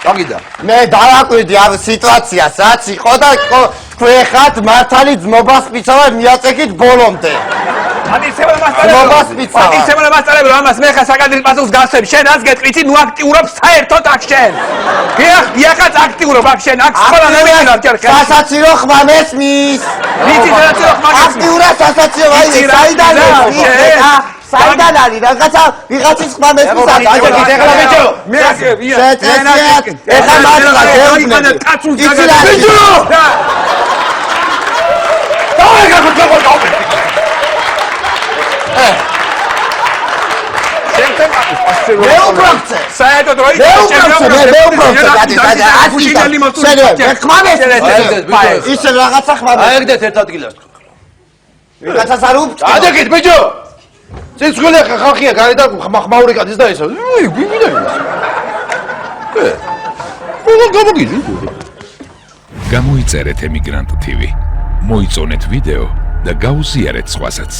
წაგიდა. მე დავაკვირდი ამ სიტუაციას, რაც იყო და თქვენ მართალი ძმობას პიცავა მიაწეკით ბოლომდე. ატიცებდა მასწავლებლო, ამას მე ხა საკადრის პასუხს გავსებ. შენ რაც გეტყვი, ნუ აქტიურობ საერთოდ აქ შენ. გიახაც აქტიურობ აქ შენ, აქ სკოლა ნებინარ ქერხე. სასაცილო ხმა მესმის. ვიცი სასაცილო ხმა მესმის. აქტიურა სასაცილო, აი საიდან საიდან არის რაღაცა ვიღაცის ხმა მესმის. აჯერით ეხლა ბიჭო. მე ეხლა მართლა გეუბნები. იცი რა? ბიჭო! მე უბრალოდ საერთოდ რო მე ხმა მესმის. ისე რაღაცა ხმა მესმის. აიგდეთ ერთ ადგილას. ვიღაცას არ უბჭყო. აჯერით ბიჭო. ციცხვილი ხალხია გარედან ხმაური გადის და ესა. გვიგიდან ის. გამოგიძი. გამოიწერეთ ემიგრანტ TV. მოიწონეთ ვიდეო და გაუზიარეთ სხვასაც.